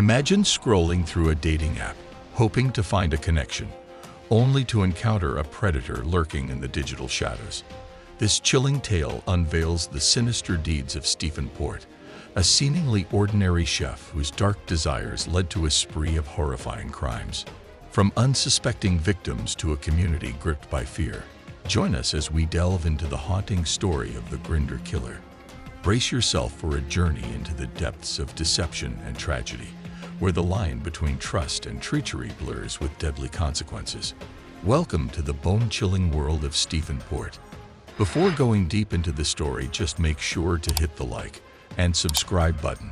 Imagine scrolling through a dating app, hoping to find a connection, only to encounter a predator lurking in the digital shadows. This chilling tale unveils the sinister deeds of Stephen Port, a seemingly ordinary chef whose dark desires led to a spree of horrifying crimes. From unsuspecting victims to a community gripped by fear, join us as we delve into the haunting story of the Grindr killer. Brace yourself for a journey into the depths of deception and tragedy, where the line between trust and treachery blurs with deadly consequences. Welcome to the bone-chilling world of Stephen Port. Before going deep into the story, just make sure to hit the like and subscribe button,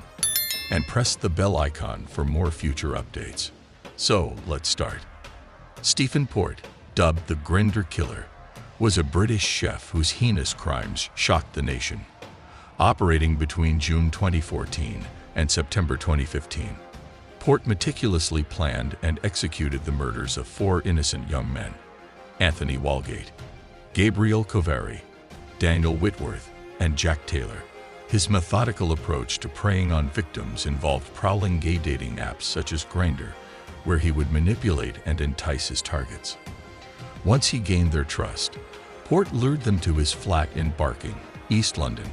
and press the bell icon for more future updates. So, let's start. Stephen Port, dubbed the Grindr Killer, was a British chef whose heinous crimes shocked the nation. Operating between June 2014 and September 2015, Port meticulously planned and executed the murders of 4 innocent young men: Anthony Walgate, Gabriel Kovari, Daniel Whitworth, and Jack Taylor. His methodical approach to preying on victims involved prowling gay dating apps such as Grindr, where he would manipulate and entice his targets. Once he gained their trust, Port lured them to his flat in Barking, East London,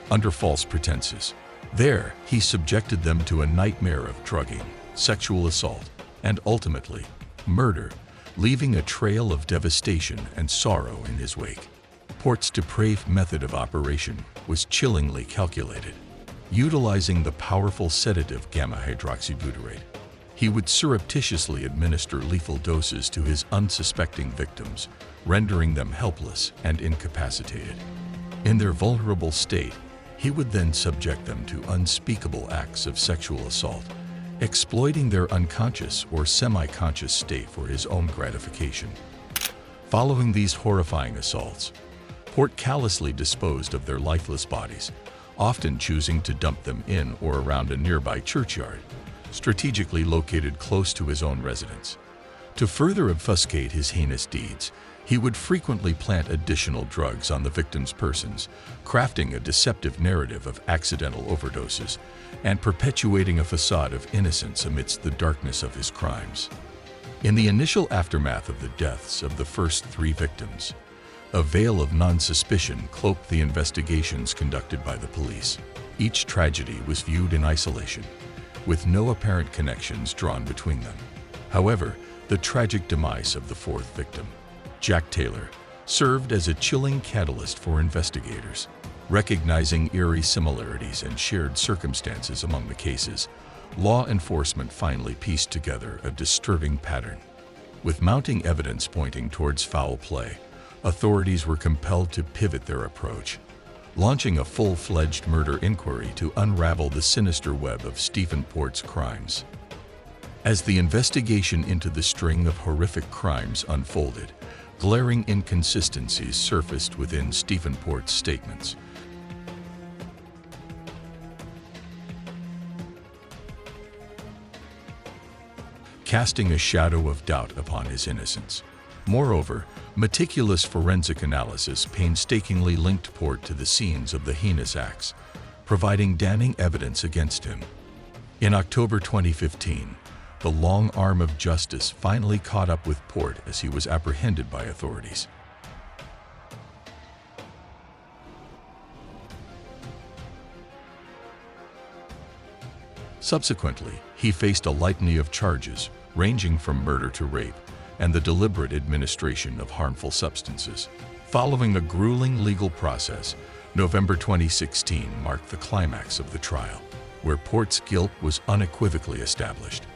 under false pretenses. There, he subjected them to a nightmare of drugging, sexual assault, and ultimately, murder, leaving a trail of devastation and sorrow in his wake. Port's depraved method of operation was chillingly calculated. Utilizing the powerful sedative gamma-hydroxybutyrate, he would surreptitiously administer lethal doses to his unsuspecting victims, rendering them helpless and incapacitated. In their vulnerable state, he would then subject them to unspeakable acts of sexual assault, exploiting their unconscious or semi-conscious state for his own gratification. Following these horrifying assaults, Port callously disposed of their lifeless bodies, often choosing to dump them in or around a nearby churchyard, strategically located close to his own residence. To further obfuscate his heinous deeds, he would frequently plant additional drugs on the victims' persons, crafting a deceptive narrative of accidental overdoses and perpetuating a facade of innocence amidst the darkness of his crimes. In the initial aftermath of the deaths of the first 3 victims, a veil of non-suspicion cloaked the investigations conducted by the police. Each tragedy was viewed in isolation, with no apparent connections drawn between them. However, the tragic demise of the 4th victim, Jack Taylor, served as a chilling catalyst for investigators. Recognizing eerie similarities and shared circumstances among the cases, law enforcement finally pieced together a disturbing pattern. With mounting evidence pointing towards foul play, authorities were compelled to pivot their approach, launching a full-fledged murder inquiry to unravel the sinister web of Stephen Port's crimes. As the investigation into the string of horrific crimes unfolded, glaring inconsistencies surfaced within Stephen Port's statements. Casting a shadow of doubt upon his innocence. Moreover, meticulous forensic analysis painstakingly linked Port to the scenes of the heinous acts, providing damning evidence against him. In October 2015, the long arm of justice finally caught up with Port as he was apprehended by authorities. Subsequently, he faced a litany of charges, ranging from murder to rape and the deliberate administration of harmful substances. Following a grueling legal process, November 2016 marked the climax of the trial, where Port's guilt was unequivocally established.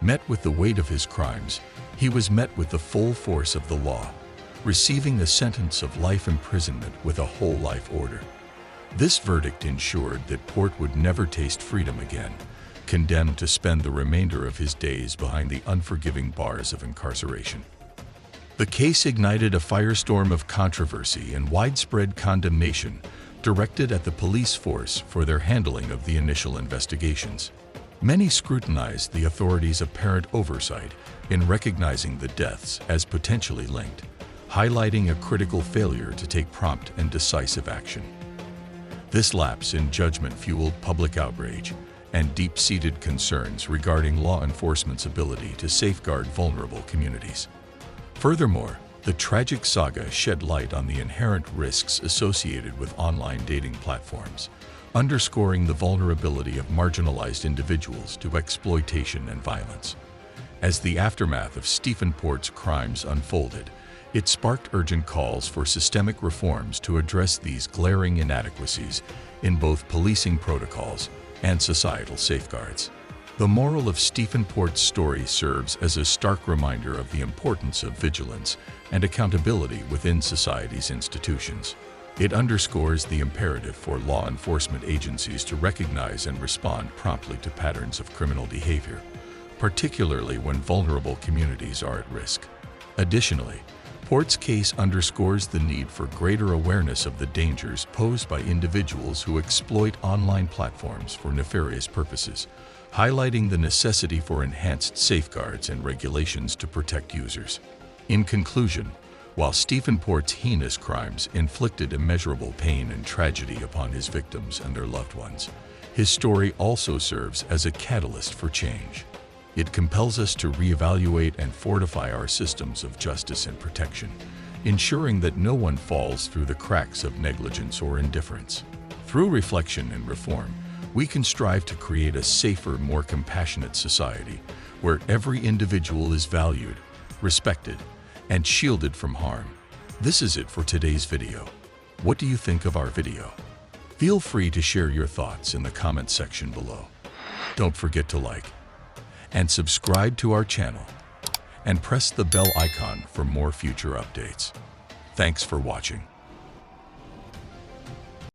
Met with the weight of his crimes, he was met with the full force of the law, receiving a sentence of life imprisonment with a whole life order. This verdict ensured that Port would never taste freedom again, condemned to spend the remainder of his days behind the unforgiving bars of incarceration. The case ignited a firestorm of controversy and widespread condemnation directed at the police force for their handling of the initial investigations. Many scrutinized the authorities' apparent oversight in recognizing the deaths as potentially linked, highlighting a critical failure to take prompt and decisive action. This lapse in judgment fueled public outrage, and deep-seated concerns regarding law enforcement's ability to safeguard vulnerable communities. Furthermore, the tragic saga shed light on the inherent risks associated with online dating platforms, underscoring the vulnerability of marginalized individuals to exploitation and violence. As the aftermath of Stephen Port's crimes unfolded, it sparked urgent calls for systemic reforms to address these glaring inadequacies in both policing protocols and societal safeguards. The moral of Stephen Port's story serves as a stark reminder of the importance of vigilance and accountability within society's institutions. It underscores the imperative for law enforcement agencies to recognize and respond promptly to patterns of criminal behavior, particularly when vulnerable communities are at risk. Additionally, Port's case underscores the need for greater awareness of the dangers posed by individuals who exploit online platforms for nefarious purposes, highlighting the necessity for enhanced safeguards and regulations to protect users. In conclusion, while Stephen Port's heinous crimes inflicted immeasurable pain and tragedy upon his victims and their loved ones, his story also serves as a catalyst for change. It compels us to reevaluate and fortify our systems of justice and protection, ensuring that no one falls through the cracks of negligence or indifference. Through reflection and reform, we can strive to create a safer, more compassionate society where every individual is valued, respected, and shielded from harm. This is it for today's video. What do you think of our video? Feel free to share your thoughts in the comment section below. Don't forget to like and subscribe to our channel, and press the bell icon for more future updates. Thanks for watching.